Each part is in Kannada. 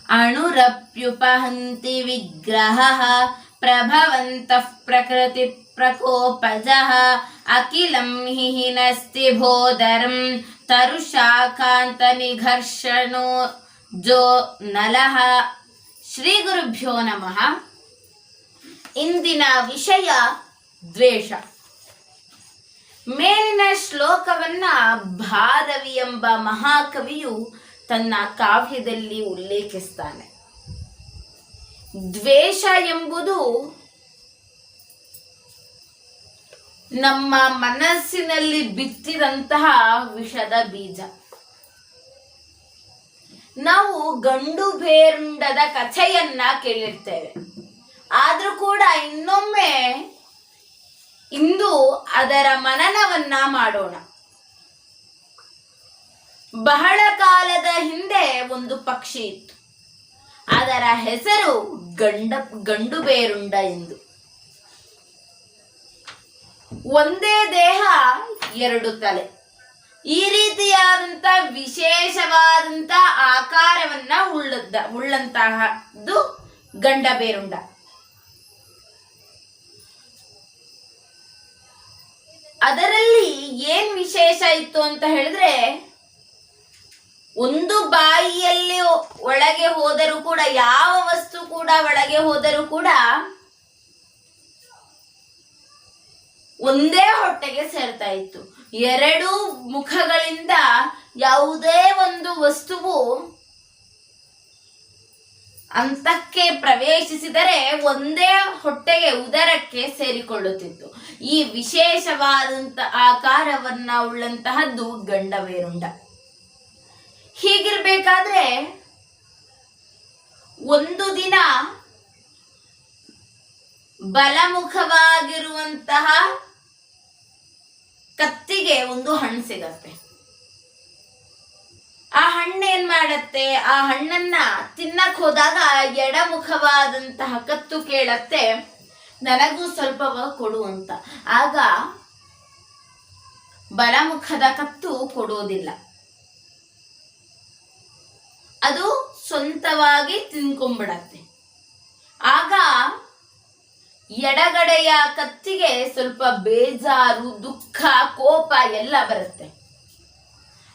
ಅಣುರಪ್ಯುಪಹಂತಿ ವಿಗ್ರಹಃ ಪ್ರಭವಂತಃ ಪ್ರಕೃತಿ ಪ್ರಕೋಪಜಃ ಅಖಿಲಂ ಹಿ ಹಿನಸ್ತಿ ಭೋದರಂ ತರುಶಾಖಾಂತ ನಿಘರ್ಷಣೋ ಜೋ ನಲಃ. ಶ್ರೀ ಗುರುಭ್ಯೋ ನಮಃ. ಇಂದಿನ ವಿಷಯ ದ್ವೇಷ. ಮೇಲಿನ ಶ್ಲೋಕವನ್ನ ಭಾರವಿ ಎಂಬ ಮಹಾಕವಿಯು ತನ್ನ ಕಾವ್ಯದಲ್ಲಿ ಉಲ್ಲೇಖಿಸ್ತಾನೆ. ದ್ವೇಷ ಎಂಬುದು ನಮ್ಮ ಮನಸ್ಸಿನಲ್ಲಿ ಬಿತ್ತಿದಂತಹ ವಿಷದ ಬೀಜ. ನಾವು ಗಂಡು ಬೇರುಂಡದ ಕಥೆಯನ್ನ ಕೇಳಿರ್ತೇವೆ, ಆದ್ರೂ ಕೂಡ ಇನ್ನೊಮ್ಮೆ ಇಂದು ಅದರ ಮನನವನ್ನ ಮಾಡೋಣ. ಬಹಳ ಕಾಲದ ಹಿಂದೆ ಒಂದು ಪಕ್ಷಿ ಇತ್ತು. ಅದರ ಹೆಸರು ಗಂಡು ಬೇರುಂಡ ಎಂದು. ಒಂದೇ ದೇಹ, ಎರಡು ತಲೆ, ಈ ರೀತಿಯಾದಂತ ವಿಶೇಷವಾದಂತ ಆಕಾರವನ್ನ ಉಳ್ಳಂತಹದ್ದು ಗಂಡ ಬೇರುಂಡ. ಅದರಲ್ಲಿ ಏನ್ ವಿಶೇಷ ಇತ್ತು ಅಂತ ಹೇಳಿದ್ರೆ, ಒಂದು ಬಾಯಿಯಲ್ಲಿ ಒಳಗೆ ಹೋದರೂ ಕೂಡ, ಯಾವ ವಸ್ತು ಕೂಡ ಒಳಗೆ ಹೋದರೂ ಕೂಡ ಒಂದೇ ಹೊಟ್ಟೆಗೆ ಸೇರ್ತಾ ಇತ್ತು. ಎರಡು ಮುಖಗಳಿಂದ ಯಾವುದೇ ಒಂದು ವಸ್ತುವು ಅಂತಕ್ಕೆ ಪ್ರವೇಶಿಸಿದರೆ ಒಂದೇ ಹೊಟ್ಟೆಗೆ, ಉದರಕ್ಕೆ ಸೇರಿಕೊಳ್ಳುತ್ತಿತ್ತು. ಈ ವಿಶೇಷವಾದಂತ ಆಕಾರವನ್ನ ಉಳ್ಳಂತಹದ್ದು ಗಂಡ ಬೇರುಂಡ. ಹೀಗಿರ್ಬೇಕಾದ್ರೆ ಒಂದು ದಿನ ಬಲಮುಖವಾಗಿರುವಂತಹ ಕತ್ತಿಗೆ ಒಂದು ಹಣ್ಣು ಸಿಗತ್ತೆ. ಆ ಹಣ್ಣೇನ್ ಮಾಡತ್ತೆ, ಆ ಹಣ್ಣನ್ನ ತಿನ್ನಕ್ ಹೋದಾಗ ಎಡಮುಖವಾದಂತಹ ಕತ್ತು ಕೇಳತ್ತೆ, ನನಗೂ ಸ್ವಲ್ಪ ಕೊಡು ಅಂತ. ಆಗ ಬಲಮುಖದ ಕತ್ತು ಕೊಡೋದಿಲ್ಲ, ಅದು ಸ್ವಂತವಾಗಿ ತಿನ್ಕೊಂಡ್ಬಿಡತ್ತೆ. ಆಗ ಎಡಗಡೆಯ ಕತ್ತಿಗೆ ಸ್ವಲ್ಪ ಬೇಜಾರು, ದುಃಖ, ಕೋಪ ಎಲ್ಲ ಬರುತ್ತೆ.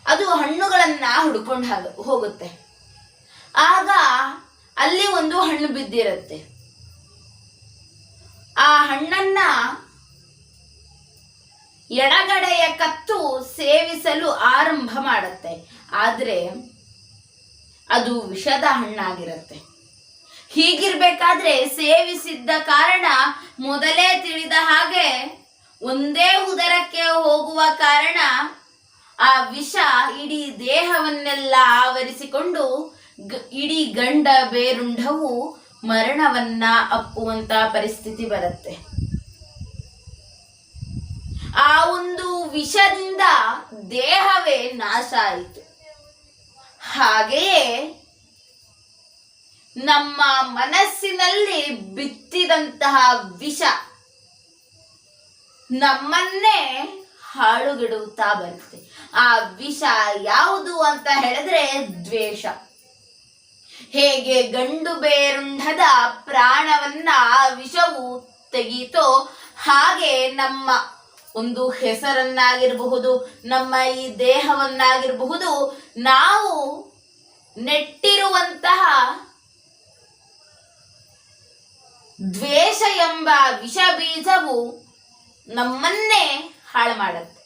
ಅದು ಹಣ್ಣುಗಳನ್ನ ಹುಡ್ಕೊಂಡು ಹೋಗುತ್ತೆ. ಆಗ ಅಲ್ಲಿ ಒಂದು ಹಣ್ಣು ಬಿದ್ದಿರುತ್ತೆ. ಆ ಹಣ್ಣನ್ನ ಎಡಗಡೆಯ ಕತ್ತು ಸೇವಿಸಲು ಆರಂಭ ಮಾಡುತ್ತೆ. ಆದ್ರೆ ಅದು ವಿಷದ ಹಣ್ಣಾಗಿರುತ್ತೆ. ಹೀಗಿರ್ಬೇಕಾದ್ರೆ ಸೇವಿಸಿದ್ದ ಕಾರಣ, ಮೊದಲೇ ತಿಳಿದ ಹಾಗೆ ಒಂದೇ ಉದರಕ್ಕೆ ಹೋಗುವ ಕಾರಣ ಆ ವಿಷ ಇಡೀ ದೇಹವನ್ನೆಲ್ಲ ಆವರಿಸಿಕೊಂಡು ಇಡೀ ಗಂಡ ಬೇರುಂಡವು ಮರಣವನ್ನ ಅಪ್ಪುವಂತ ಪರಿಸ್ಥಿತಿ ಬರುತ್ತೆ. ಆ ಒಂದು ವಿಷದಿಂದ ದೇಹವೇ ನಾಶ ಆಯಿತು. ಹಾಗೆಯೇ ನಮ್ಮ ಮನಸ್ಸಿನಲ್ಲಿ ಬಿತ್ತಿದಂತಹ ವಿಷ ನಮ್ಮನ್ನೇ ಹಾಳುಗೆಡುತ್ತಾ ಬರುತ್ತೆ. ಆ ವಿಷ ಯಾವುದು ಅಂತ ಹೇಳಿದ್ರೆ ದ್ವೇಷ. ಹೇಗೆ ಗಂಡು ಬೇರುಂಡದ ಪ್ರಾಣವನ್ನ ವಿಷವು ತೆಗೀತೋ, ಹಾಗೆ ನಮ್ಮ ಒಂದು ಹೆಸರನ್ನಾಗಿರಬಹುದು, ನಮ್ಮ ಈ ದೇಹವನ್ನಾಗಿರಬಹುದು, ನಾವು ನೆಟ್ಟಿರುವಂತಹ ದ್ವೇಷ ಎಂಬ ವಿಷ ಬೀಜವು ನಮ್ಮನ್ನೇ ಹಾಳು ಮಾಡುತ್ತೆ.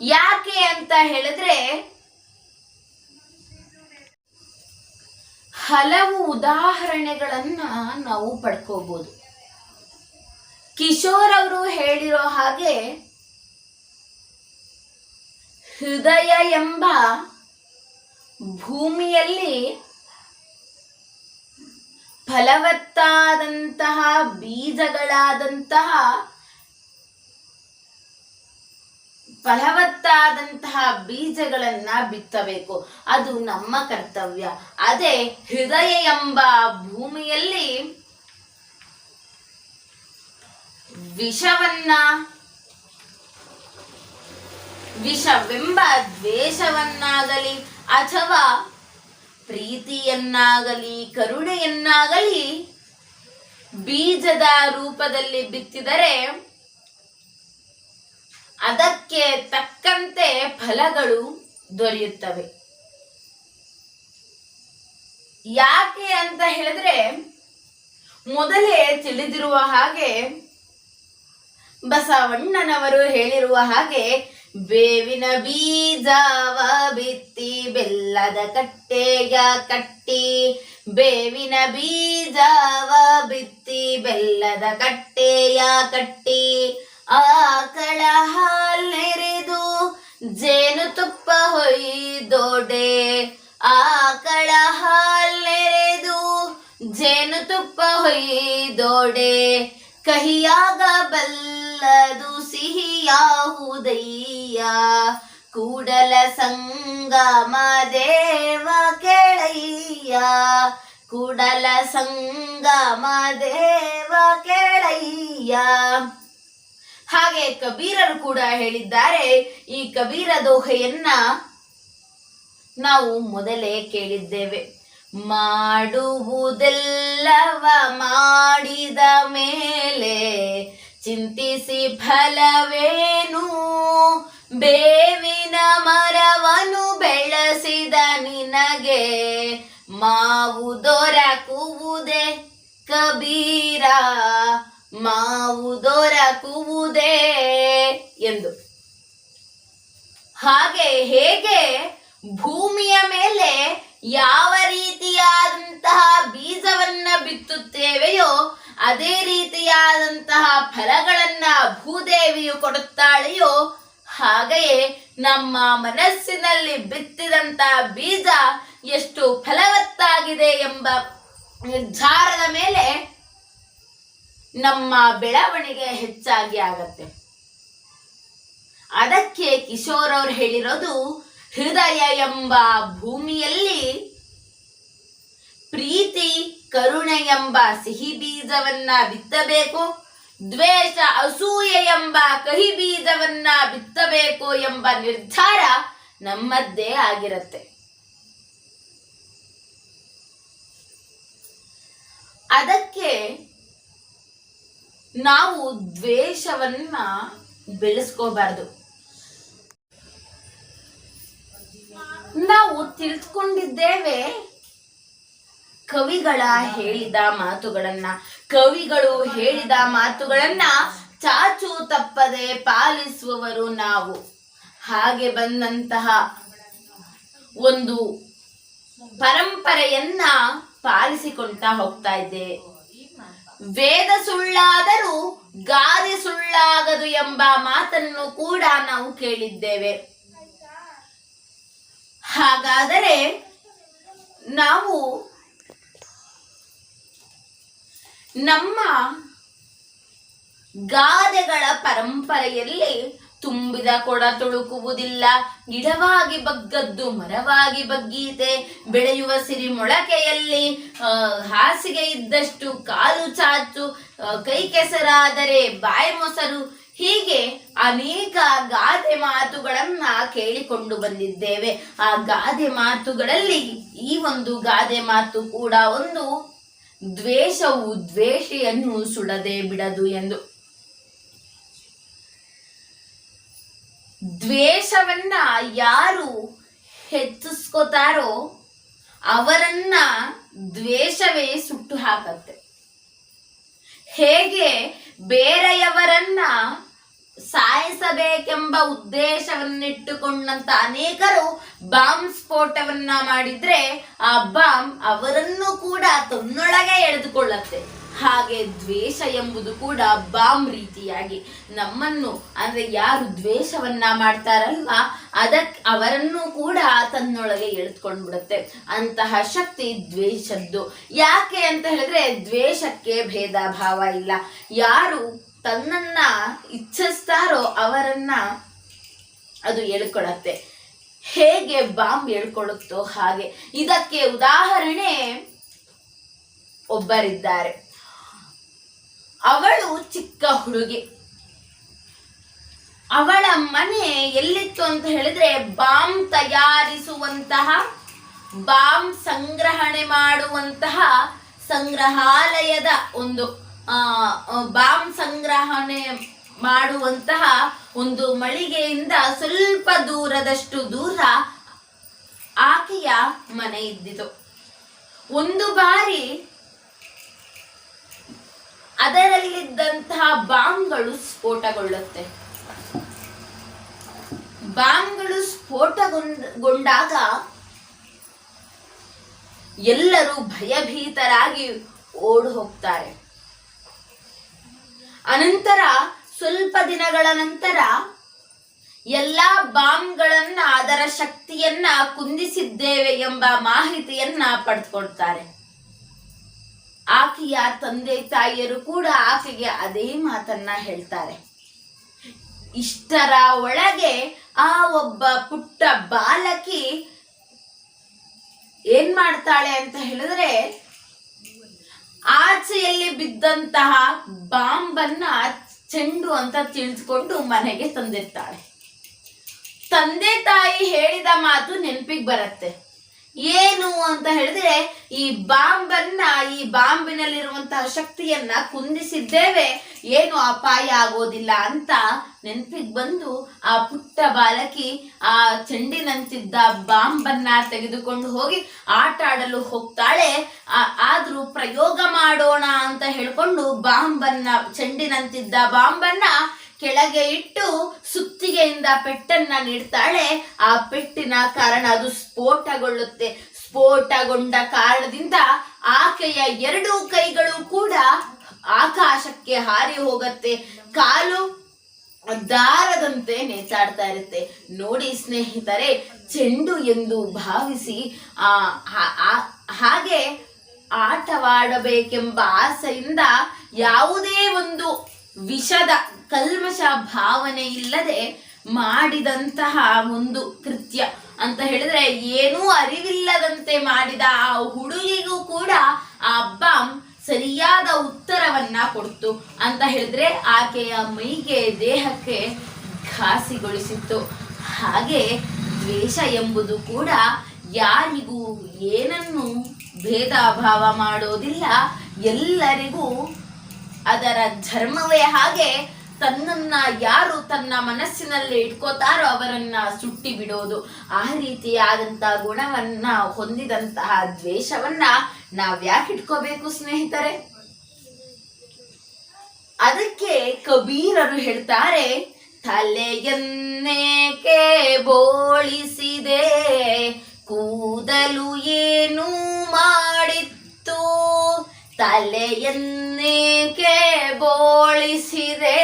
ಯಾಕೆ ಅಂತ ಹೇಳಿದ್ರೆ, ಹಲವು ಉದಾಹರಣೆಗಳನ್ನ ನಾವು ಪಡ್ಕೋಬಹುದು. ಕಿಶೋರ್ ಅವರು ಹೇಳಿರೋ ಹಾಗೆ, ಹೃದಯ ಎಂಬ ಭೂಮಿಯಲ್ಲಿ ಫಲವತ್ತಾದಂತಹ ಬೀಜಗಳನ್ನ ಬಿತ್ತಬೇಕು. ಅದು ನಮ್ಮ ಕರ್ತವ್ಯ. ಅದೇ ಹೃದಯ ಎಂಬ ಭೂಮಿಯಲ್ಲಿ ವಿಷವೆಂಬ ದ್ವೇಷವನ್ನಾಗಲಿ ಅಥವಾ ಪ್ರೀತಿಯನ್ನಾಗಲಿ ಕರುಣೆಯನ್ನಾಗಲಿ ಬೀಜದ ರೂಪದಲ್ಲಿ ಬಿತ್ತಿದರೆ ಅದಕ್ಕೆ ತಕ್ಕಂತೆ ಫಲಗಳು ದೊರೆಯುತ್ತವೆ. ಯಾಕೆ ಅಂತ ಹೇಳಿದ್ರೆ, ಮೊದಲೇ ತಿಳಿದಿರುವ ಹಾಗೆ ಬಸವಣ್ಣನವರು ಹೇಳಿರುವ ಹಾಗೆ, ಬೇವಿನ ಬೀಜವ ಬಿತ್ತಿ ಬೆಲ್ಲದ ಕಟ್ಟೆಯ ಕಟ್ಟಿ, ಬೇವಿನ ಬೀಜವ ಬಿತ್ತಿ ಬೆಲ್ಲದ ಕಟ್ಟೆಯ ಕಟ್ಟಿ, ಆಕಳ ಹಾಲೆರೆದು ಜೇನುತುಪ್ಪ ಹೊಯ್ದೋಡೆ, ಆಕಳ ಹಾಲೆರೆದು ಜೇನುತುಪ್ಪ ಹೊಯ್ದೋಡೆ, ಕಹಿಯಾಗಬಲ್ಲದು ಸಿಹಿಯಾಹುದಯ್ಯ, ಕೂಡಲ ಸಂಗಮ ದೇವ ಕೇಳಯ್ಯ, ಕೂಡಲ ಸಂಗಮ ದೇವ ಕೇಳಯ್ಯ. ಹಾಗೆ ಕಬೀರರು ಕೂಡ ಹೇಳಿದ್ದಾರೆ. ಈ ಕಬೀರ ದೋಹೆಯನ್ನ ನಾವು ಮೊದಲೇ ಕೇಳಿದ್ದೇವೆ. ಮಾಡುವುದೆಲ್ಲವ ಮಾಡಿದ ಮೇಲೆ ಚಿಂತಿಸಿ ಫಲವೇನು, ಬೇವಿನ ಮರವನ್ನು ಬೆಳೆಸಿದ ನಿನಗೆ ಮಾವು ದೊರಕುವುದೇ ಕಬೀರ, ಮಾವು ದೊರಕುವುದೇ ಎಂದು. ಹಾಗೆ ಹೇಗೆ ಭೂಮಿಯ ಮೇಲೆ ಯಾವ ರೀತಿಯಾದಂತಹ ಬೀಜವನ್ನ ಬಿತ್ತುತ್ತೇವೆಯೋ ಅದೇ ರೀತಿಯಾದಂತಹ ಫಲಗಳನ್ನ ಭೂದೇವಿಯು ಕೊಡುತ್ತಾಳೆಯೋ, ಹಾಗೆಯೇ ನಮ್ಮ ಮನಸ್ಸಿನಲ್ಲಿ ಬಿತ್ತಿದಂತಹ ಬೀಜ ಎಷ್ಟು ಫಲವತ್ತಾಗಿದೆ ಎಂಬ ನಿರ್ಧಾರದ ಮೇಲೆ ನಮ್ಮ ಬೆಳವಣಿಗೆ ಹೆಚ್ಚಾಗಿ ಆಗತ್ತೆ. ಅದಕ್ಕೆ ಕಿಶೋರ್ ಅವರು ಹೇಳಿರೋದು, ಹೃದಯ ಎಂಬ ಭೂಮಿಯಲ್ಲಿ ಪ್ರೀತಿ ಕರುಣೆ ಎಂಬ ಸಿಹಿ ಬೀಜವನ್ನ ಬಿತ್ತಬೇಕು, ದ್ವೇಷ ಅಸೂಯೆ ಎಂಬ ಕಹಿ ಬೀಜವನ್ನ ಬಿತ್ತಬೇಕು ಎಂಬ ನಿರ್ಧಾರ ನಮ್ಮದ್ದೇ ಆಗಿರುತ್ತೆ. ಅದಕ್ಕೆ ನಾವು ದ್ವೇಷವನ್ನ ಬೆಳೆಸ್ಕೋಬಾರ್ದು. ನಾವು ತಿಳಿದುಕೊಂಡಿದ್ದೇವೆ ಕವಿಗಳ ಹೇಳಿದ ಮಾತುಗಳನ್ನ, ಕವಿಗಳು ಹೇಳಿದ ಮಾತುಗಳನ್ನ ಚಾಚು ತಪ್ಪದೆ ಪಾಲಿಸುವವರು ನಾವು. ಹಾಗೆ ಬಂದಂತಹ ಒಂದು ಪರಂಪರೆಯನ್ನ ಪಾಲಿಸಿಕೊಂಡ ಹೋಗ್ತಾ ಇದ್ದೇವೆ. ವೇದ ಸುಳ್ಳಾದರೂ ಗಾದೆ ಸುಳ್ಳಾಗದು ಎಂಬ ಮಾತನ್ನು ಕೂಡ ನಾವು ಕೇಳಿದ್ದೇವೆ. ಹಾಗಾದರೆ ನಾವು ನಮ್ಮ ಗಾದೆಗಳ ಪರಂಪರೆಯಲ್ಲಿ ತುಂಬಿದ ಕೊಡ ತುಳುಕುವುದಿಲ್ಲ, ಗಿಡವಾಗಿ ಬಗ್ಗದ್ದು ಮರವಾಗಿ ಬಗ್ಗೀತೆ, ಬೆಳೆಯುವ ಸಿರಿ ಮೊಳಕೆಯಲ್ಲಿ ಹಾಸಿಗೆ ಇದ್ದಷ್ಟು ಕಾಲು ಚಾಚು, ಕೈ ಕೆಸರಾದರೆ ಬಾಯಿ ಮೊಸರು, ಹೀಗೆ ಅನೇಕ ಗಾದೆ ಮಾತುಗಳನ್ನ ಕೇಳಿಕೊಂಡು ಬಂದಿದ್ದೇವೆ. ಆ ಗಾದೆ ಮಾತುಗಳಲ್ಲಿ ಈ ಒಂದು ಗಾದೆ ಮಾತು ಕೂಡ ಒಂದು, ದ್ವೇಷವು ದ್ವೇಷಿಯನ್ನು ಸುಡದೆ ಬಿಡದು ಎಂದು. ದ್ವೇಷವನ್ನ ಯಾರು ಹೆಚ್ಚಿಸ್ಕೋತಾರೋ ಅವರನ್ನ ದ್ವೇಷವೇ ಸುಟ್ಟು ಹಾಕತ್ತೆ. ಹೇಗೆ ಬೇರೆಯವರನ್ನ ಸಾಯಿಸಬೇಕೆಂಬ ಉದ್ದೇಶವನ್ನಿಟ್ಟುಕೊಂಡಂತ ಅನೇಕರು ಬಾಂಬ್ ಸ್ಫೋಟವನ್ನ ಮಾಡಿದ್ರೆ ಆ ಬಾಂಬ್ ಅವರನ್ನು ಕೂಡ ತನ್ನೊಳಗೆ ಎಳೆದುಕೊಳ್ಳುತ್ತೆ. ಹಾಗೆ ದ್ವೇಷ ಎಂಬುದು ಕೂಡ ಬಾಂಬ್ ರೀತಿಯಾಗಿ ನಮ್ಮನ್ನು, ಅಂದ್ರೆ ಯಾರು ದ್ವೇಷವನ್ನ ಮಾಡ್ತಾರಲ್ವಾ ಅವರನ್ನು ಕೂಡ ತನ್ನೊಳಗೆ ಎಳೆದುಕೊಂಡು ಬಿಡುತ್ತೆ. ಅಂತಹ ಶಕ್ತಿ ದ್ವೇಷದ್ದು. ಯಾಕೆ ಅಂತ ಹೇಳಿದ್ರೆ ದ್ವೇಷಕ್ಕೆ ಭೇದ ಭಾವ ಇಲ್ಲ. ಯಾರು ತನ್ನನ್ನ ಇಚ್ಛಿಸ್ತಾರೋ ಅವರನ್ನ ಅದು ಎಳ್ಕೊಳ್ಳುತ್ತೆ. ಹೇಗೆ ಬಾಂಬ್ ಎಳ್ಕೊಳ್ಳುತ್ತೋ ಹಾಗೆ. ಇದಕ್ಕೆ ಉದಾಹರಣೆ ಒಬ್ಬರಿದ್ದಾರೆ. ಅವಳು ಚಿಕ್ಕ ಹುಡುಗಿ. ಅವಳ ಮನೆ ಎಲ್ಲಿತ್ತು ಅಂತ ಹೇಳಿದ್ರೆ ಬಾಂಬ್ ತಯಾರಿಸುವಂತಹ, ಬಾಂಬ್ ಸಂಗ್ರಹಣೆ ಮಾಡುವಂತಹ ಸಂಗ್ರಹಾಲಯದ ಒಂದು ಬಾಂಬ್ ಸಂಗ್ರಹಣೆ ಮಾಡುವಂತಹ ಒಂದು ಮಳಿಗೆಯಿಂದ ಸ್ವಲ್ಪ ದೂರದಷ್ಟು ದೂರ ಆಕೆಯ ಮನೆ ಇದ್ದಿತು. ಒಂದು ಬಾರಿ ಅದರಲ್ಲಿದ್ದಂತಹ ಬಾಂಬ್ಗಳು ಸ್ಫೋಟಗೊಳ್ಳುತ್ತೆ. ಬಾಂಬ್ಗಳು ಸ್ಫೋಟಗೊಂಡಾಗ ಎಲ್ಲರೂ ಭಯಭೀತರಾಗಿ ಓಡಿ ಹೋಗ್ತಾರೆ. ಅನಂತರ ಸ್ವಲ್ಪ ದಿನಗಳ ನಂತರ ಎಲ್ಲಾ ಬಾಂಬ್ಗಳನ್ನ, ಅದರ ಶಕ್ತಿಯನ್ನ ಕುಂದಿಸಿದ್ದೇವೆ ಎಂಬ ಮಾಹಿತಿಯನ್ನ ಪಡೆದುಕೊಳ್ತಾರೆ. ಆಕೆಯ ತಂದೆ ತಾಯಿಯರು ಕೂಡ ಆಕೆಗೆ ಅದೇ ಮಾತನ್ನ ಹೇಳ್ತಾರೆ. ಇಷ್ಟರ ಒಳಗೆ ಆ ಒಬ್ಬ ಪುಟ್ಟ ಬಾಲಕಿ ಏನ್ ಮಾಡ್ತಾಳೆ ಅಂತ ಹೇಳಿದ್ರೆ, ಆಚೆಯಲ್ಲಿ ಬಿದ್ದಂತಹ ಬಾಂಬನ್ನ ಚೆಂಡು ಅಂತ ತಿಳಿದುಕೊಂಡು ಮನೆಗೆ ತಂದಿರ್ತಾಳೆ. ತಂದೆ ತಾಯಿ ಹೇಳಿದ ಮಾತು ನೆನಪಿಗೆ ಬರುತ್ತೆ. ಏನು ಅಂತ ಹೇಳಿದ್ರೆ, ಈ ಬಾಂಬಿನಲ್ಲಿರುವಂತಹ ಶಕ್ತಿಯನ್ನ ಕುಂದಿಸಿದ್ದೇವೆ, ಏನು ಅಪಾಯ ಆಗೋದಿಲ್ಲ ಅಂತ ನೆನಪಿಗೆ ಬಂದು ಆ ಪುಟ್ಟ ಬಾಲಕಿ ಆ ಚೆಂಡಿನಂತಿದ್ದ ಬಾಂಬನ್ನ ತೆಗೆದುಕೊಂಡು ಹೋಗಿ ಆಟ ಆಡಲು ಹೋಗ್ತಾಳೆ. ಆದ್ರೂ ಪ್ರಯೋಗ ಮಾಡೋಣ ಅಂತ ಹೇಳ್ಕೊಂಡು ಚೆಂಡಿನಂತಿದ್ದ ಬಾಂಬನ್ನ ಕೆಳಗೆ ಇಟ್ಟು ಸುತ್ತಿಗೆಯಿಂದ ಪೆಟ್ಟನ್ನ ನೀಡ್ತಾಳೆ. ಆ ಪೆಟ್ಟಿನ ಕಾರಣ ಅದು ಸ್ಫೋಟಗೊಳ್ಳುತ್ತೆ. ಸ್ಫೋಟಗೊಂಡ ಕಾರಣದಿಂದ ಆಕೆಯ 2 ಕೈಗಳು ಕೂಡ ಆಕಾಶಕ್ಕೆ ಹಾರಿ ಹೋಗತ್ತೆ. ಕಾಲು ದಾರದಂತೆ ನೇತಾಡ್ತಾ ಇರುತ್ತೆ. ನೋಡಿ ಸ್ನೇಹಿತರೆ, ಚೆಂಡು ಎಂದು ಭಾವಿಸಿ ಹಾಗೆ ಆಟವಾಡಬೇಕೆಂಬ ಆಸೆಯಿಂದ ಯಾವುದೇ ಒಂದು ವಿಷದ ಕಲ್ಮಶ ಭಾವನೆ ಇಲ್ಲದೆ ಮಾಡಿದಂತಹ ಒಂದು ಕೃತ್ಯ ಅಂತ ಹೇಳಿದ್ರೆ, ಏನೂ ಅರಿವಿಲ್ಲದಂತೆ ಮಾಡಿದ ಆ ಹುಡುಗಿಗೂ ಕೂಡ ಆ ಬಾಂಬ್ ಸರಿಯಾದ ಉತ್ತರವನ್ನ ಕೊಡ್ತು ಅಂತ ಹೇಳಿದ್ರೆ ಆಕೆಯ ಮೈಗೆ, ದೇಹಕ್ಕೆ ಘಾಸಿಗೊಳಿಸಿತ್ತು. ಹಾಗೆ ದ್ವೇಷ ಎಂಬುದು ಕೂಡ ಯಾರಿಗೂ ಏನನ್ನು ಭೇದ ಭಾವ ಮಾಡೋದಿಲ್ಲ. ಎಲ್ಲರಿಗೂ ಅದರ ಧರ್ಮವೇ ಹಾಗೆ. ತನ್ನನ್ನ ಯಾರು ತನ್ನ ಮನಸ್ಸಿನಲ್ಲಿ ಇಟ್ಕೋತಾರೋ ಅವರನ್ನ ಸುಟ್ಟಿ ಬಿಡೋದು. ಆ ರೀತಿಯಾದಂತಹ ಗುಣವನ್ನ ಹೊಂದಿದಂತಹ ದ್ವೇಷವನ್ನ ನಾವ್ಯಾಕೆ ಇಟ್ಕೋಬೇಕು ಸ್ನೇಹಿತರೆ? ಅದಕ್ಕೆ ಕಬೀರರು ಹೇಳ್ತಾರೆ, ತಲೆಯನ್ನೇಕೆ ಬೋಳಿಸಿದೆ, ಕೂದಲು ಏನು ಮಾಡಿತ್ತು, ತಲೆಯನ್ನೇಕೆ ಬೋಳಿಸಿದೆ,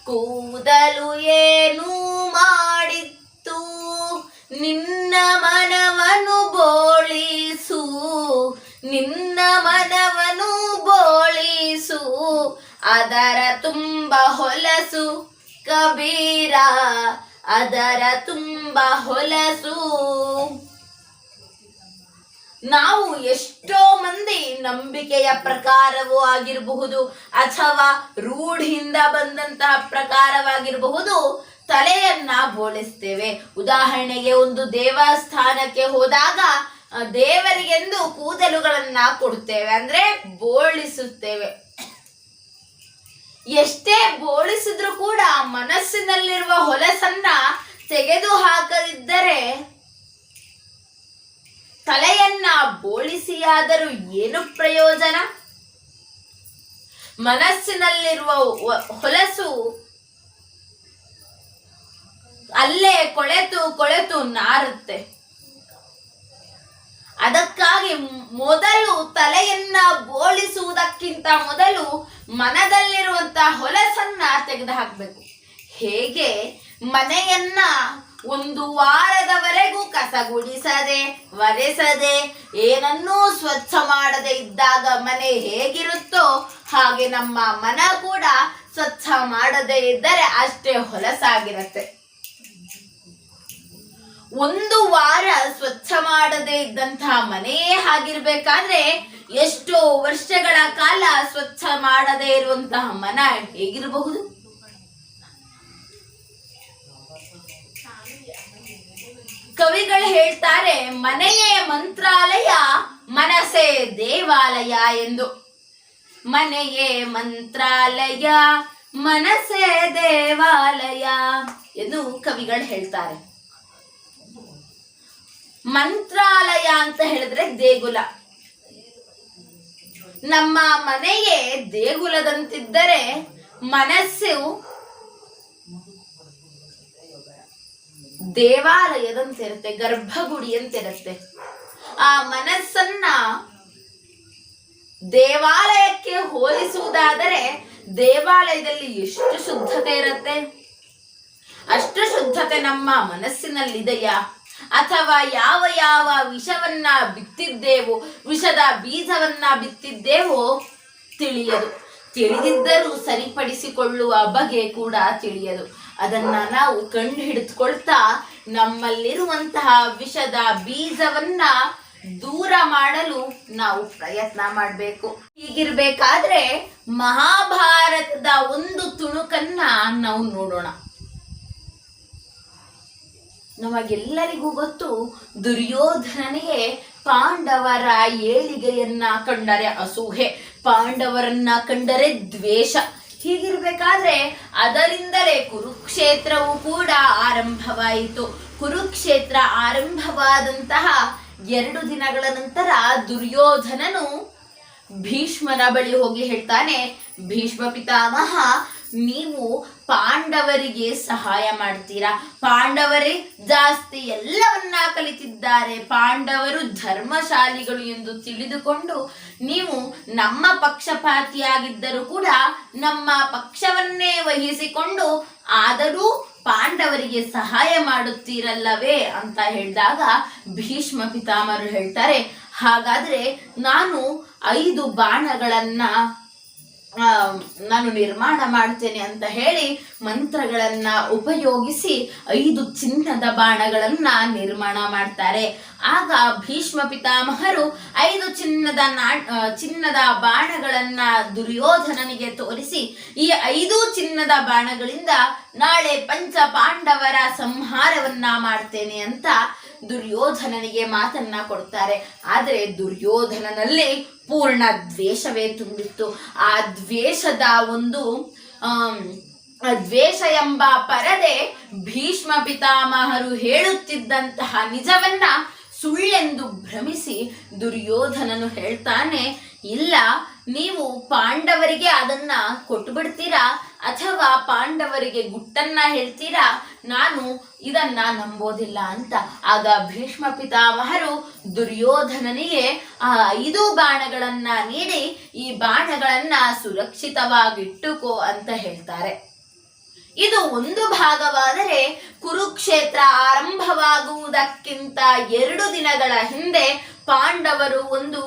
ಕೂದಲು ಏನು ಮಾಡಿತ್ತು, ನಿನ್ನ ಮನವನು ಬೋಳಿಸು, ನಿನ್ನ ಮನವನು ಬೋಳಿಸು, ಅದರ ತುಂಬ ಹೊಲಸು ಕಬೀರ, ಅದರ ತುಂಬ ಹೊಲಸು. ನಾವು ಎಷ್ಟೋ ಮಂದಿ ನಂಬಿಕೆಯ ಪ್ರಕಾರವೂ ಆಗಿರಬಹುದು ಅಥವಾ ರೂಢಿಯಿಂದ ಬಂದಂತಹ ಪ್ರಕಾರವಾಗಿರಬಹುದು, ತಲೆಯನ್ನ ಬೋಳಿಸ್ತೇವೆ. ಉದಾಹರಣೆಗೆ ಒಂದು ದೇವಸ್ಥಾನಕ್ಕೆ ಹೋದಾಗ ದೇವರಿಗೆಂದು ಕೂದಲುಗಳನ್ನ ಕೊಡುತ್ತೇವೆ, ಅಂದ್ರೆ ಬೋಳಿಸುತ್ತೇವೆ. ಎಷ್ಟೇ ಬೋಳಿಸಿದ್ರೂ ಕೂಡ ಮನಸ್ಸಿನಲ್ಲಿರುವ ಹೊಲಸನ್ನ ತೆಗೆದು ಹಾಕದಿದ್ದರೆ ತಲೆಯನ್ನ ಬೋಳಿಸಿಯಾದರೂ ಏನು ಪ್ರಯೋಜನ? ಮನಸ್ಸಿನಲ್ಲಿರುವ ಹೊಲಸು ಅಲ್ಲೇ ಕೊಳೆತು ಕೊಳೆತು ನಾರುತ್ತೆ. ಅದಕ್ಕಾಗಿ ಮೊದಲು ತಲೆಯನ್ನ ಬೋಳಿಸುವುದಕ್ಕಿಂತ ಮೊದಲು ಮನದಲ್ಲಿರುವಂತಹ ಹೊಲಸನ್ನ ತೆಗೆದು ಹಾಕಬೇಕು. ಹೇಗೆ ಮನೆಯನ್ನ 1 ವಾರದವರೆಗೂ ಕಸ ಗುಡಿಸದೆ, ಒರೆಸದೆ, ಏನನ್ನೂ ಸ್ವಚ್ಛ ಮಾಡದೆ ಇದ್ದಾಗ ಮನೆ ಹೇಗಿರುತ್ತೋ ಹಾಗೆ ನಮ್ಮ ಮನ ಕೂಡ ಸ್ವಚ್ಛ ಮಾಡದೆ ಇದ್ದರೆ ಅಷ್ಟೇ ಹೊಲಸಾಗಿರುತ್ತೆ. 1 ವಾರ ಸ್ವಚ್ಛ ಮಾಡದೆ ಇದ್ದಂತಹ ಮನೆಯೇ ಹಾಗಿರ್ಬೇಕಾದ್ರೆ ಎಷ್ಟೋ ವರ್ಷಗಳ ಕಾಲ ಸ್ವಚ್ಛ ಮಾಡದೆ ಇರುವಂತಹ ಮನ ಹೇಗಿರಬಹುದು? ಕವಿಗಳು ಹೇಳ್ತಾರೆ, ಮನೆಯೇ ಮಂತ್ರಾಲಯ ಮನಸ್ಸೇ ದೇವಾಲಯ ಎಂದು. ಮನೆಯೇ ಮಂತ್ರಾಲಯ ಮನಸ್ಸೇ ದೇವಾಲಯ ಎಂದು ಕವಿಗಳು ಹೇಳ್ತಾರೆ. ಮಂತ್ರಾಲಯ ಅಂತ ಹೇಳಿದ್ರೆ ದೇಗುಲ. ನಮ್ಮ ಮನೆಯೇ ದೇಗುಲದಂತಿದ್ದರೆ ಮನಸ್ಸು ದೇವಾಲಯದಂತಿರುತ್ತೆ, ಗರ್ಭಗುಡಿಯಂತಿರುತ್ತೆ. ಆ ಮನಸ್ಸನ್ನ ದೇವಾಲಯಕ್ಕೆ ಹೋಲಿಸುವುದಾದರೆ ದೇವಾಲಯದಲ್ಲಿ ಎಷ್ಟು ಶುದ್ಧತೆ ಇರುತ್ತೆ, ಅಷ್ಟು ಶುದ್ಧತೆ ನಮ್ಮ ಮನಸ್ಸಿನಲ್ಲಿದೆಯಾ? ಅಥವಾ ಯಾವ ಯಾವ ವಿಷವನ್ನ ಬಿತ್ತಿದ್ದೇವೋ, ವಿಷದ ಬೀಜವನ್ನ ಬಿತ್ತಿದ್ದೇವೋ ತಿಳಿಯದು. ತಿಳಿದಿದ್ದರೂ ಸರಿಪಡಿಸಿಕೊಳ್ಳುವ ಬಗೆ ಕೂಡ ತಿಳಿಯದು. ಅದನ್ನ ನಾವು ಕಂಡು ಹಿಡಿದುಕೊಳ್ತಾ ನಮ್ಮಲ್ಲಿರುವಂತಹ ವಿಷದ ಬೀಜವನ್ನ ದೂರ ಮಾಡಲು ನಾವು ಪ್ರಯತ್ನ ಮಾಡಬೇಕು. ಹೀಗಿರ್ಬೇಕಾದ್ರೆ ಮಹಾಭಾರತದ ಒಂದು ತುಣುಕನ್ನ ನಾವು ನೋಡೋಣ. ನಮಗೆಲ್ಲರಿಗೂ ಗೊತ್ತು, ದುರ್ಯೋಧನನಿಗೆ ಪಾಂಡವರ ಏಳಿಗೆಯನ್ನ ಕಂಡರೆ ಅಸೂಹೆ, ಪಾಂಡವರನ್ನ ಕಂಡರೆ ದ್ವೇಷ. ಹೀಗಿರ್ಬೇಕಾದ್ರೆ ಅದರಿಂದಲೇ ಕುರುಕ್ಷೇತ್ರವು ಕೂಡ ಆರಂಭವಾಯಿತು. ಕುರುಕ್ಷೇತ್ರ ಆರಂಭವಾದಂತಹ 2 ದಿನಗಳ ನಂತರ ದುರ್ಯೋಧನನು ಭೀಷ್ಮನ ಬಳಿ ಹೋಗಿ ಹೇಳ್ತಾನೆ, ಭೀಷ್ಮ ಪಿತಾಮಹ, ನೀವು ಪಾಂಡವರಿಗೆ ಸಹಾಯ ಮಾಡ್ತೀರಾ, ಪಾಂಡವರೇ ಜಾಸ್ತಿ ಎಲ್ಲವನ್ನ ಕಲಿತಿದ್ದಾರೆ, ಪಾಂಡವರು ಧರ್ಮಶಾಲಿಗಳು ಎಂದು ತಿಳಿದುಕೊಂಡು ನೀವು ನಮ್ಮ ಪಕ್ಷಪಾತಿಯಾಗಿದ್ದರೂ ಕೂಡ ನಮ್ಮ ಪಕ್ಷವನ್ನೇ ವಹಿಸಿಕೊಂಡು ಆದರೂ ಪಾಂಡವರಿಗೆ ಸಹಾಯ ಮಾಡುತ್ತೀರಲ್ಲವೇ ಅಂತ ಹೇಳಿದಾಗ ಭೀಷ್ಮ ಪಿತಾಮಹರು ಹೇಳ್ತಾರೆ, ಹಾಗಾದ್ರೆ ನಾನು 5 ಬಾಣಗಳನ್ನ ನಾನು ನಿರ್ಮಾಣ ಮಾಡ್ತೇನೆ ಅಂತ ಹೇಳಿ ಮಂತ್ರಗಳನ್ನ ಉಪಯೋಗಿಸಿ 5 ಚಿನ್ನದ ಬಾಣಗಳನ್ನ ನಿರ್ಮಾಣ ಮಾಡ್ತಾರೆ. ಆಗ ಭೀಷ್ಮ ಪಿತಾಮಹರು 5 ಚಿನ್ನದ ಬಾಣಗಳನ್ನ ದುರ್ಯೋಧನನಿಗೆ ತೋರಿಸಿ, ಈ 5 ಚಿನ್ನದ ಬಾಣಗಳಿಂದ ನಾಳೆ ಪಂಚ ಪಾಂಡವರ ಸಂಹಾರವನ್ನ ಮಾಡ್ತೇನೆ ಅಂತ ದುರ್ಯೋಧನನಿಗೆ ಮಾತನ್ನ ಕೊಡ್ತಾರೆ. ಆದರೆ ದುರ್ಯೋಧನನಲ್ಲಿ ಪೂರ್ಣ ದ್ವೇಷವೇ ತುಂಬಿತ್ತು. ಆ ದ್ವೇಷದ ಒಂದು ದ್ವೇಷ ಎಂಬ ಪರದೆ ಭೀಷ್ಮ ಪಿತಾಮಹರು ಹೇಳುತ್ತಿದ್ದಂತಹ ನಿಜವನ್ನ ಸುಳ್ಳೆಂದು ಭ್ರಮಿಸಿ ದುರ್ಯೋಧನನು ಹೇಳ್ತಾನೆ, ಇಲ್ಲ, ನೀವು ಪಾಂಡವರಿಗೆ ಅದನ್ನ ಕೊಟ್ಟು ಬಿಡ್ತೀರಾ ಅಥವಾ ಪಾಂಡವರಿಗೆ ಗುಟ್ಟನ್ನ ಹೇಳ್ತೀರಾ, ನಾನು ಇದನ್ನ ನಂಬೋದಿಲ್ಲ ಅಂತ. ಆಗ ಭೀಷ್ಮ ಪಿತಾಮಹರು ದುರ್ಯೋಧನನಿಗೆ ಆ 5 ಬಾಣಗಳನ್ನ ನೀಡಿ, ಈ ಬಾಣಗಳನ್ನ ಸುರಕ್ಷಿತವಾಗಿಟ್ಟುಕೋ ಅಂತ ಹೇಳ್ತಾರೆ. ಇದು ಒಂದು ಭಾಗವಾದರೆ, ಕುರುಕ್ಷೇತ್ರ ಆರಂಭವಾಗುವುದಕ್ಕಿಂತ 2 ದಿನಗಳ ಹಿಂದೆ ಪಾಂಡವರು ಒಂದು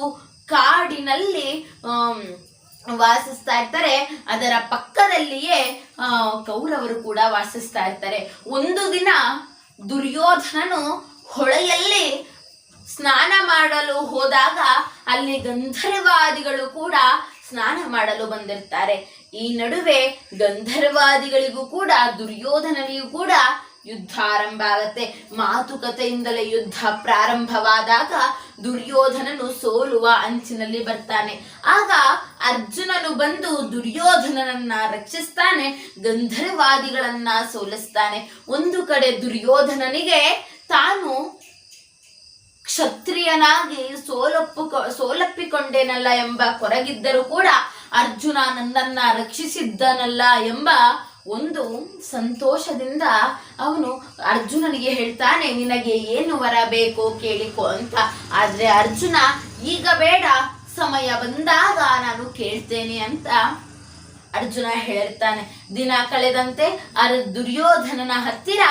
ಕಾಡಿನಲ್ಲಿ ವಾಸಿಸ್ತಾ ಇರ್ತಾರೆ. ಅದರ ಪಕ್ಕದಲ್ಲಿಯೇ ಕೌರವರು ಕೂಡ ವಾಸಿಸ್ತಾ ಇರ್ತಾರೆ. ಒಂದು ದಿನ ದುರ್ಯೋಧನನು ಹೊಳೆಯಲ್ಲಿ ಸ್ನಾನ ಮಾಡಲು ಹೋದಾಗ ಅಲ್ಲಿ ಗಂಧರ್ವಾದಿಗಳು ಕೂಡ ಸ್ನಾನ ಮಾಡಲು ಬಂದಿರ್ತಾರೆ. ಈ ನಡುವೆ ಗಂಧರ್ವಾದಿಗಳಿಗೂ ಕೂಡ ದುರ್ಯೋಧನನಿಗೂ ಕೂಡ ಯುದ್ಧ ಆರಂಭ ಆಗತ್ತೆ. ಮಾತುಕತೆಯಿಂದಲೇ ಯುದ್ಧ ಪ್ರಾರಂಭವಾದಾಗ ದುರ್ಯೋಧನನು ಸೋಲುವ ಅಂಚಿನಲ್ಲಿ ಬರ್ತಾನೆ. ಆಗ ಅರ್ಜುನನು ಬಂದು ದುರ್ಯೋಧನನನ್ನ ರಕ್ಷಿಸ್ತಾನೆ, ಗಂಧರ್ವಾದಿಗಳನ್ನ ಸೋಲಿಸ್ತಾನೆ. ಒಂದು ಕಡೆ ದುರ್ಯೋಧನನಿಗೆ ತಾನು ಕ್ಷತ್ರಿಯನಾಗಿ ಸೋಲಪ್ಪಿಕೊಂಡೇನಲ್ಲ ಎಂಬ ಕೊರಗಿದ್ದರೂ ಕೂಡ ಅರ್ಜುನ ನನ್ನನ್ನ ರಕ್ಷಿಸಿದ್ದನಲ್ಲ ಎಂಬ ಒಂದು ಸಂತೋಷದಿಂದ ಅವನು ಅರ್ಜುನನಿಗೆ ಹೇಳ್ತಾನೆ, ನಿನಗೆ ಏನು ವರ ಬೇಕೋ ಕೇಳಿಕೋ ಅಂತ. ಆದ್ರೆ ಅರ್ಜುನ, ಈಗ ಬೇಡ, ಸಮಯ ಬಂದಾಗ ನಾನು ಕೇಳ್ತೇನೆ ಅಂತ ಅರ್ಜುನ ಹೇಳಿರ್ತಾನೆ. ದಿನ ಕಳೆದಂತೆ ದುರ್ಯೋಧನನ ಹತ್ತಿರ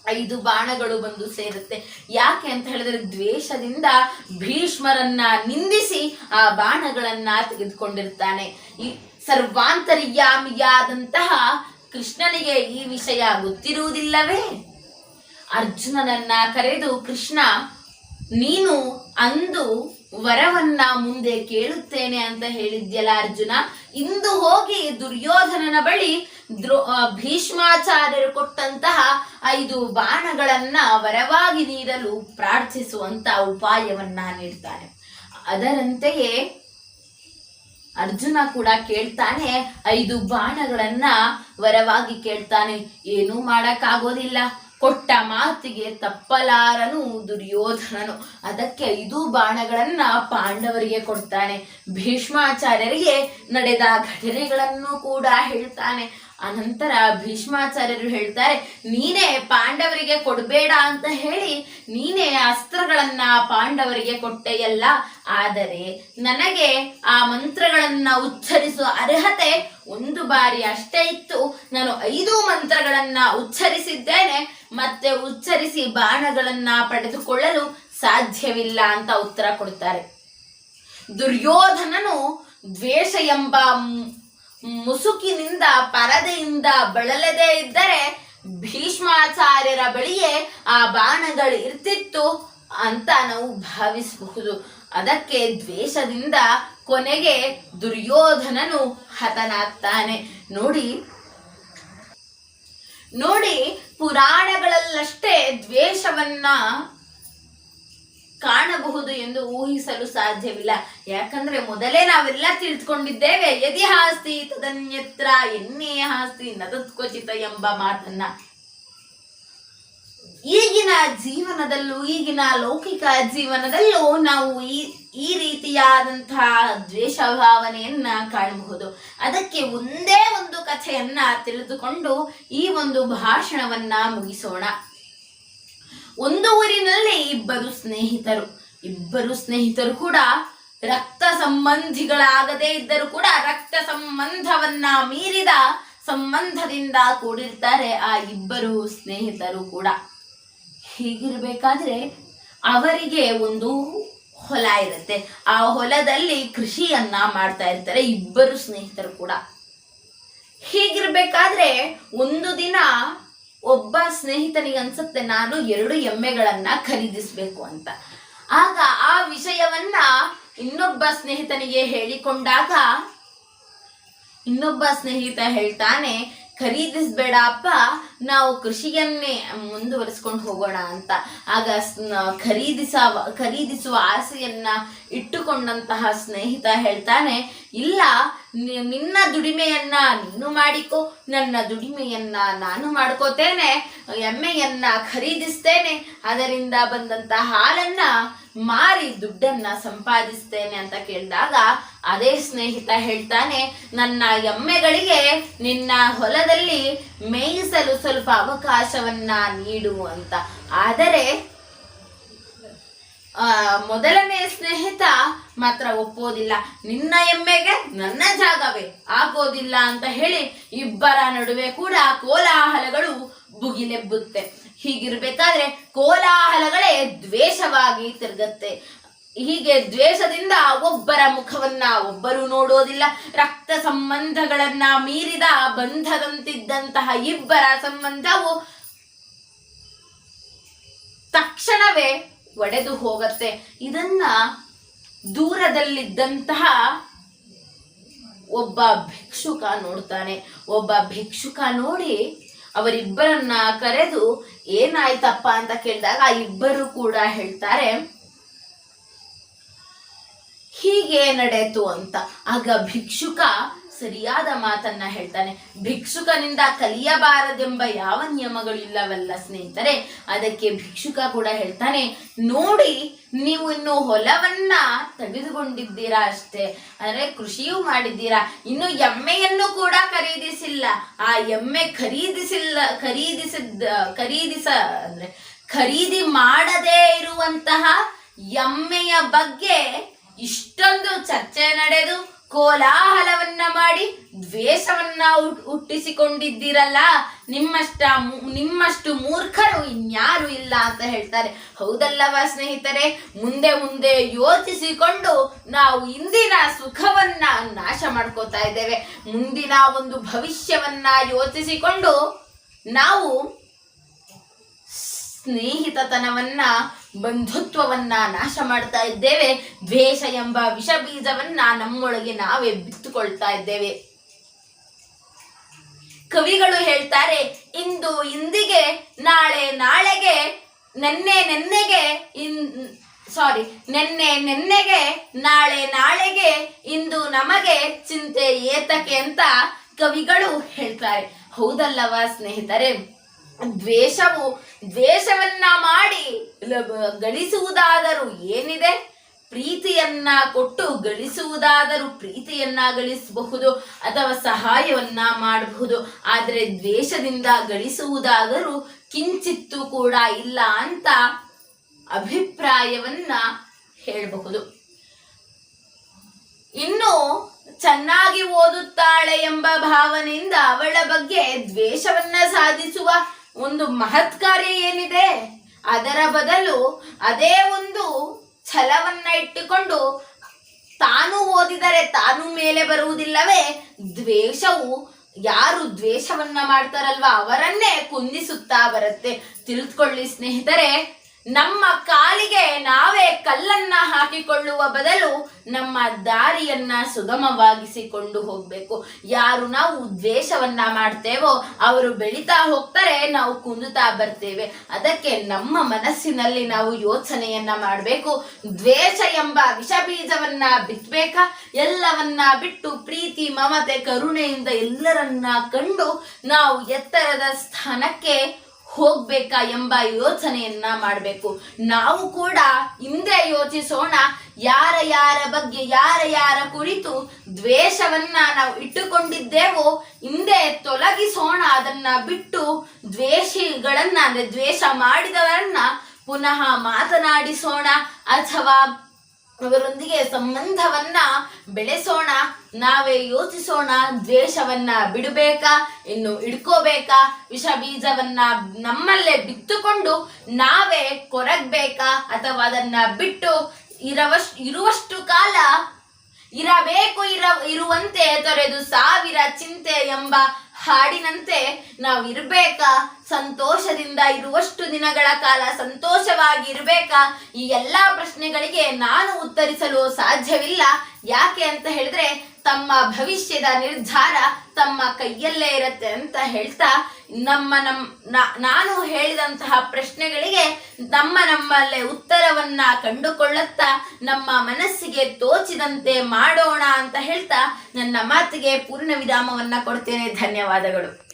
5 ಬಾಣಗಳು ಬಂದು ಸೇರುತ್ತೆ. ಯಾಕೆ ಅಂತ ಹೇಳಿದ್ರೆ ದ್ವೇಷದಿಂದ ಭೀಷ್ಮರನ್ನ ನಿಂದಿಸಿ ಆ ಬಾಣಗಳನ್ನ ತೆಗೆದುಕೊಂಡಿರ್ತಾನೆ. ಈ ಸರ್ವಾಂತರ್ಯಾಮಿಯಾದಂತಹ ಕೃಷ್ಣನಿಗೆ ಈ ವಿಷಯ ಗೊತ್ತಿರುವುದಿಲ್ಲವೇ? ಅರ್ಜುನನನ್ನ ಕರೆದು, ಕೃಷ್ಣ, ನೀನು ಅಂದು ವರವನ್ನ ಮುಂದೆ ಕೇಳುತ್ತೇನೆ ಅಂತ ಹೇಳಿದ್ಯಲ್ಲ ಅರ್ಜುನ, ಇಂದು ಹೋಗಿ ದುರ್ಯೋಧನನ ಬಳಿ ಭೀಷ್ಮಾಚಾರ್ಯರು ಕೊಟ್ಟಂತಹ 5 ಬಾಣಗಳನ್ನ ವರವಾಗಿ ನೀಡಲು ಪ್ರಾರ್ಥಿಸುವಂತ ಉಪಾಯವನ್ನ ನೀಡ್ತಾನೆ. ಅದರಂತೆಯೇ ಅರ್ಜುನ ಕೂಡ ಕೇಳ್ತಾನೆ, 5 ಬಾಣಗಳನ್ನ ವರವಾಗಿ ಕೇಳ್ತಾನೆ. ಏನೂ ಮಾಡಕ್ಕಾಗೋದಿಲ್ಲ, ಕೊಟ್ಟ ಮಾತಿಗೆ ತಪ್ಪಲಾರನು ದುರ್ಯೋಧನನು. ಅದಕ್ಕೆ 5 ಬಾಣಗಳನ್ನ ಪಾಂಡವರಿಗೆ ಕೊಡ್ತಾನೆ. ಭೀಷ್ಮಾಚಾರ್ಯರಿಗೆ ನಡೆದ ಘಟನೆಗಳನ್ನು ಕೂಡ ಹೇಳ್ತಾನೆ. ಅನಂತರ ಭೀಷ್ಮಾಚಾರ್ಯರು ಹೇಳ್ತಾರೆ, ನೀನೇ ಪಾಂಡವರಿಗೆ ಕೊಡಬೇಡ ಅಂತ ಹೇಳಿ ನೀನೇ ಅಸ್ತ್ರಗಳನ್ನ ಪಾಂಡವರಿಗೆ ಕೊಟ್ಟೆಯಲ್ಲ, ಆದರೆ ನನಗೆ ಆ ಮಂತ್ರಗಳನ್ನ ಉಚ್ಚರಿಸುವ ಅರ್ಹತೆ 1 ಬಾರಿ ಅಷ್ಟೇ ಇತ್ತು. ನಾನು 5 ಮಂತ್ರಗಳನ್ನ ಉಚ್ಚರಿಸಿದ್ದೇನೆ, ಮತ್ತೆ ಉಚ್ಚರಿಸಿ ಬಾಣಗಳನ್ನ ಪಡೆದುಕೊಳ್ಳಲು ಸಾಧ್ಯವಿಲ್ಲ ಅಂತ ಉತ್ತರ ಕೊಡ್ತಾರೆ. ದುರ್ಯೋಧನನು ದ್ವೇಷ ಎಂಬ ಮುಸುಕಿನಿಂದ ಪರದೆಯಿಂದ ಬಳಲದೇ ಇದ್ದರೆ ಭೀಷ್ಮಾಚಾರ್ಯರ ಬಳಿಯೇ ಆ ಬಾಣಗಳು ಇರ್ತಿತ್ತು ಅಂತ ನಾವು ಭಾವಿಸಬಹುದು. ಅದಕ್ಕೆ ದ್ವೇಷದಿಂದ ಕೊನೆಗೆ ದುರ್ಯೋಧನನು ಹತನಾಗ್ತಾನೆ. ನೋಡಿ ಪುರಾಣಗಳಲ್ಲಷ್ಟೇ ದ್ವೇಷವನ್ನ ಕಾಣಬಹುದು ಎಂದು ಊಹಿಸಲು ಸಾಧ್ಯವಿಲ್ಲ. ಯಾಕಂದ್ರೆ ಮೊದಲೇ ನಾವೆಲ್ಲ ತಿಳಿದುಕೊಂಡಿದ್ದೇವೆ, ಯದಿ ಹಾಸ್ತಿ ತದನ್ಯತ್ರ ಎನ್ನೇ ಹಾಸ್ತಿ ನತತ್ಕ್ವಚಿತ ಎಂಬ ಮಾತನ್ನ. ಈಗಿನ ಜೀವನದಲ್ಲೂ, ಈಗಿನ ಲೌಕಿಕ ಜೀವನದಲ್ಲೂ ನಾವು ಈ ರೀತಿಯಾದಂತಹ ದ್ವೇಷ ಭಾವನೆಯನ್ನ ಕಾಣಬಹುದು. ಅದಕ್ಕೆ ಒಂದೇ ಒಂದು ಕಥೆಯನ್ನ ತಿಳಿದುಕೊಂಡು ಈ ಒಂದು ಭಾಷಣವನ್ನ ಮುಗಿಸೋಣ. ಒಂದು ಊರಿನಲ್ಲಿ ಇಬ್ಬರು ಸ್ನೇಹಿತರು ಕೂಡ ರಕ್ತ ಸಂಬಂಧಿಗಳಾಗದೇ ಇದ್ದರೂ ಕೂಡ ರಕ್ತ ಸಂಬಂಧವನ್ನ ಮೀರಿದ ಸಂಬಂಧದಿಂದ ಕೂಡಿರ್ತಾರೆ ಆ ಇಬ್ಬರು ಸ್ನೇಹಿತರು ಕೂಡ. ಹೀಗಿರ್ಬೇಕಾದ್ರೆ ಅವರಿಗೆ ಒಂದು ಹೊಲ ಇರುತ್ತೆ. ಆ ಹೊಲದಲ್ಲಿ ಕೃಷಿಯನ್ನ ಮಾಡ್ತಾ ಇರ್ತಾರೆ ಇಬ್ಬರು ಸ್ನೇಹಿತರು ಕೂಡ. ಹೀಗಿರ್ಬೇಕಾದ್ರೆ ಒಂದು ದಿನ ಒಬ್ಬ ಸ್ನೇಹಿತನಿಗೆ ಅನ್ಸುತ್ತೆ, ನಾನು 2 ಎಮ್ಮೆಗಳನ್ನ ಖರೀದಿಸ್ಬೇಕು ಅಂತ. ಆಗ ಆ ವಿಷಯವನ್ನ ಇನ್ನೊಬ್ಬ ಸ್ನೇಹಿತನಿಗೆ ಹೇಳಿಕೊಂಡಾಗ ಇನ್ನೊಬ್ಬ ಸ್ನೇಹಿತ ಹೇಳ್ತಾನೆ, ಖರೀದಿಸ್ಬೇಡ ಅಪ್ಪ, ನಾವು ಕೃಷಿಯನ್ನೇ ಮುಂದುವರಿಸ್ಕೊಂಡು ಹೋಗೋಣ ಅಂತ. ಆಗ ಖರೀದಿಸುವ ಆಸೆಯನ್ನ ಇಟ್ಟುಕೊಂಡಂತಹ ಸ್ನೇಹಿತ ಹೇಳ್ತಾನೆ, ಇಲ್ಲ, ನಿನ್ನ ದುಡಿಮೆಯನ್ನ ನೀನು ಮಾಡಿಕೊ, ನನ್ನ ದುಡಿಮೆಯನ್ನ ನಾನು ಮಾಡ್ಕೋತೇನೆ, ಎಮ್ಮೆಯನ್ನ ಖರೀದಿಸ್ತೇನೆ, ಅದರಿಂದ ಬಂದಂತ ಹಾಲನ್ನ ಮಾರಿ ದುಡ್ಡನ್ನ ಸಂಪಾದಿಸ್ತೇನೆ ಅಂತ ಕೇಳಿದಾಗ ಅದೇ ಸ್ನೇಹಿತ ಹೇಳ್ತಾನೆ, ನನ್ನ ಎಮ್ಮೆಗಳಿಗೆ ನಿನ್ನ ಹೊಲದಲ್ಲಿ ಮೇಯಿಸಲು ಸ್ವಲ್ಪ ಅವಕಾಶವನ್ನ ನೀಡು ಅಂತ. ಆದರೆ ಮೊದಲನೇ ಸ್ನೇಹಿತ ಮಾತ್ರ ಒಪ್ಪೋದಿಲ್ಲ. ನಿನ್ನ ಎಮ್ಮೆಗೆ ನನ್ನ ಜಾಗವೇ ಆಗೋದಿಲ್ಲ ಅಂತ ಹೇಳಿ ಇಬ್ಬರ ನಡುವೆ ಕೂಡ ಕೋಲಾಹಲಗಳು ಭುಗಿಲೆಬ್ಬುತ್ತೆ. ಹೀಗಿರ್ಬೇಕಾದ್ರೆ ಕೋಲಾಹಲಗಳೇ ದ್ವೇಷವಾಗಿ ತಿರುಗತ್ತೆ. ಹೀಗೆ ದ್ವೇಷದಿಂದ ಒಬ್ಬರ ಮುಖವನ್ನ ಒಬ್ಬರು ನೋಡೋದಿಲ್ಲ. ರಕ್ತ ಸಂಬಂಧಗಳನ್ನ ಮೀರಿದ ಬಂಧದಂತಿದ್ದಂತಹ ಇಬ್ಬರ ಸಂಬಂಧವು ತಕ್ಷಣವೇ ಒಡೆದು ಹೋಗತ್ತೆ. ಇದನ್ನ ದೂರದಲ್ಲಿದ್ದಂತಹ ಒಬ್ಬ ಭಿಕ್ಷುಕ ನೋಡ್ತಾನೆ. ಒಬ್ಬ ಭಿಕ್ಷುಕ ನೋಡಿ ಅವರಿಬ್ಬರನ್ನ ಕರೆದು ಏನಾಯ್ತಪ್ಪ ಅಂತ ಕೇಳಿದಾಗ ಆ ಇಬ್ಬರು ಕೂಡ ಹೇಳ್ತಾರೆ, ಹೀಗೆ ನಡೆಯಿತು ಅಂತ. ಆಗ ಭಿಕ್ಷುಕ ಸರಿಯಾದ ಮಾತನ್ನ ಹೇಳ್ತಾನೆ. ಭಿಕ್ಷುಕನಿಂದ ಕಲಿಯಬಾರದೆಂಬ ಯಾವ ನಿಯಮಗಳಿಲ್ಲವಲ್ಲ ಸ್ನೇಹಿತರೆ. ಅದಕ್ಕೆ ಭಿಕ್ಷುಕ ಕೂಡ ಹೇಳ್ತಾನೆ, ನೋಡಿ, ನೀವು ಇನ್ನು ಹೊಲವನ್ನ ತೆಗೆದುಕೊಂಡಿದ್ದೀರಾ ಅಷ್ಟೇ, ಅಂದ್ರೆ ಕೃಷಿಯೂ ಮಾಡಿದ್ದೀರಾ, ಇನ್ನು ಎಮ್ಮೆಯನ್ನು ಕೂಡ ಖರೀದಿಸಿಲ್ಲ. ಆ ಎಮ್ಮೆ ಖರೀದಿ ಮಾಡದೇ ಇರುವಂತಹ ಎಮ್ಮೆಯ ಬಗ್ಗೆ ಇಷ್ಟೊಂದು ಚರ್ಚೆ ನಡೆದು ಕೋಲಾಹಲವನ್ನ ಮಾಡಿ ದ್ವೇಷವನ್ನ ಹುಟ್ಟಿಸಿಕೊಂಡಿದ್ದೀರಲ್ಲ, ನಿಮ್ಮಷ್ಟು ಮೂರ್ಖರು ಇನ್ಯಾರು ಇಲ್ಲ ಅಂತ ಹೇಳ್ತಾರೆ. ಹೌದಲ್ಲವ ಸ್ನೇಹಿತರೆ? ಮುಂದೆ ಮುಂದೆ ಯೋಚಿಸಿಕೊಂಡು ನಾವು ಇಂದಿನ ಸುಖವನ್ನ ನಾಶ ಮಾಡ್ಕೋತಾ ಇದ್ದೇವೆ. ಮುಂದಿನ ಒಂದು ಭವಿಷ್ಯವನ್ನ ಯೋಚಿಸಿಕೊಂಡು ನಾವು ಸ್ನೇಹಿತತನವನ್ನ, ಬಂಧುತ್ವವನ್ನ ನಾಶ ಮಾಡ್ತಾ ಇದ್ದೇವೆ. ದ್ವೇಷ ಎಂಬ ವಿಷ ಬೀಜವನ್ನ ನಮ್ಮೊಳಗೆ ನಾವೇ ಬಿತ್ತುಕೊಳ್ತಾ ಇದ್ದೇವೆ. ಕವಿಗಳು ಹೇಳ್ತಾರೆ, ಇಂದು ಇಂದಿಗೆ, ನಾಳೆ ನಾಳೆಗೆ, ನೆನ್ನೆ ನೆನ್ನೆಗೆ, ನಾಳೆ ನಾಳೆಗೆ, ಇಂದು ನಮಗೆ ಚಿಂತೆ ಏತಕ್ಕೆ ಅಂತ ಕವಿಗಳು ಹೇಳ್ತಾರೆ. ಹೌದಲ್ಲವಾ ಸ್ನೇಹಿತರೆ? ದ್ವೇಷವನ್ನ ಮಾಡಿ ಗಳಿಸುವುದಾದರೂ ಏನಿದೆ? ಪ್ರೀತಿಯನ್ನ ಕೊಟ್ಟು ಗಳಿಸುವುದಾದರೂ ಪ್ರೀತಿಯನ್ನ ಗಳಿಸಬಹುದು, ಅಥವಾ ಸಹಾಯವನ್ನ ಮಾಡಬಹುದು. ಆದರೆ ದ್ವೇಷದಿಂದ ಗಳಿಸುವುದಾದರೂ ಕಿಂಚಿತ್ತೂ ಕೂಡ ಇಲ್ಲ ಅಂತ ಅಭಿಪ್ರಾಯವನ್ನ ಹೇಳಬಹುದು. ಇನ್ನು ಚೆನ್ನಾಗಿ ಓದುತ್ತಾಳೆ ಎಂಬ ಭಾವನೆಯಿಂದ ಅವಳ ಬಗ್ಗೆ ದ್ವೇಷವನ್ನ ಸಾಧಿಸುವ ಒಂದು ಮಹತ್ ಕಾರ್ಯ ಏನಿದೆ? ಅದರ ಬದಲು ಅದೇ ಒಂದು ಛಲವನ್ನ ಇಟ್ಟುಕೊಂಡು ತಾನು ಓದಿದರೆ ತಾನು ಮೇಲೆ ಬರುವುದಿಲ್ಲವೇ? ದ್ವೇಷವು ಯಾರು ದ್ವೇಷವನ್ನ ಮಾಡ್ತಾರಲ್ವಾ ಅವರನ್ನೇ ಕುಂದಿಸುತ್ತಾ ಬರುತ್ತೆ. ತಿಳಿದುಕೊಳ್ಳಿ ಸ್ನೇಹಿತರೆ, ನಮ್ಮ ಕಾಲಿಗೆ ನಾವೇ ಕಲ್ಲನ್ನ ಹಾಕಿಕೊಳ್ಳುವ ಬದಲು ನಮ್ಮ ದಾರಿಯನ್ನ ಸುಗಮವಾಗಿಸಿಕೊಂಡು ಹೋಗ್ಬೇಕು. ಯಾರು ನಾವು ದ್ವೇಷವನ್ನ ಮಾಡ್ತೇವೋ ಅವರು ಬೆಳೀತಾ ಹೋಗ್ತಾರೆ, ನಾವು ಕುಂದುತ್ತಾ ಬರ್ತೇವೆ. ಅದಕ್ಕೆ ನಮ್ಮ ಮನಸ್ಸಿನಲ್ಲಿ ನಾವು ಯೋಚನೆಯನ್ನ ಮಾಡಬೇಕು. ದ್ವೇಷ ಎಂಬ ವಿಷ ಬೀಜವನ್ನ ಬಿತ್ತಬೇಕಾ? ಎಲ್ಲವನ್ನ ಬಿಟ್ಟು ಪ್ರೀತಿ, ಮಮತೆ, ಕರುಣೆಯಿಂದ ಎಲ್ಲರನ್ನ ಕಂಡು ನಾವು ಎತ್ತರದ ಸ್ಥಾನಕ್ಕೆ ಹೋಗ್ಬೇಕಾ ಎಂಬ ಯೋಚನೆಯನ್ನ ಮಾಡಬೇಕು. ನಾವು ಕೂಡ ಹಿಂದೆ ಯೋಚಿಸೋಣ. ಯಾರ ಬಗ್ಗೆ ಯಾರ ಕುರಿತು ದ್ವೇಷವನ್ನ ನಾವು ಇಟ್ಟುಕೊಂಡಿದ್ದೇವೋ ಹಿಂದೆ ತೊಲಗಿಸೋಣ. ಅದನ್ನ ಬಿಟ್ಟು ದ್ವೇಷಿಗಳನ್ನ, ಅಂದ್ರೆ ದ್ವೇಷ ಮಾಡಿದವರನ್ನ ಪುನಃ ಮಾತನಾಡಿಸೋಣ, ಅಥವಾ ಅವರೊಂದಿಗೆ ಸಂಬಂಧವನ್ನ ಬೆಳೆಸೋಣ. ನಾವೇ ಯೋಚಿಸೋಣ, ದ್ವೇಷವನ್ನ ಬಿಡಬೇಕಾ, ಇನ್ನು ಇಡ್ಕೋಬೇಕಾ? ವಿಷ ಬೀಜವನ್ನ ನಮ್ಮಲ್ಲೇ ಬಿತ್ತುಕೊಂಡು ನಾವೇ ಕೊರಗಬೇಕಾ, ಅಥವಾ ಅದನ್ನ ಬಿಟ್ಟು ಇರುವಷ್ಟು ಕಾಲ ಇರುವಂತೆ ತೊರೆದು ಸಾವಿರ ಚಿಂತೆ ಎಂಬ ಹಾಡಿನಂತೆ ನಾವು ಇರ್ಬೇಕಾ? ಸಂತೋಷದಿಂದ ಇರುವಷ್ಟು ದಿನಗಳ ಕಾಲ ಸಂತೋಷವಾಗಿ ಇರ್ಬೇಕಾ? ಈ ಎಲ್ಲಾ ಪ್ರಶ್ನೆಗಳಿಗೆ ನಾನು ಉತ್ತರಿಸಲು ಸಾಧ್ಯವಿಲ್ಲ. ಯಾಕೆ ಅಂತ ಹೇಳಿದ್ರೆ ತಮ್ಮ ಭವಿಷ್ಯದ ನಿರ್ಧಾರ ತಮ್ಮ ಕೈಯಲ್ಲೇ ಇರುತ್ತೆ ಅಂತ ಹೇಳ್ತಾ, ನಾನು ಹೇಳಿದಂತಹ ಪ್ರಶ್ನೆಗಳಿಗೆ ನಮ್ಮಲ್ಲೇ ಉತ್ತರವನ್ನ ಕಂಡುಕೊಳ್ಳುತ್ತಾ ನಮ್ಮ ಮನಸ್ಸಿಗೆ ತೋಚಿದಂತೆ ಮಾಡೋಣ ಅಂತ ಹೇಳ್ತಾ ನನ್ನ ಮಾತಿಗೆ ಪೂರ್ಣ ವಿರಾಮವನ್ನ ಕೊಡ್ತೇನೆ. ಧನ್ಯವಾದಗಳು.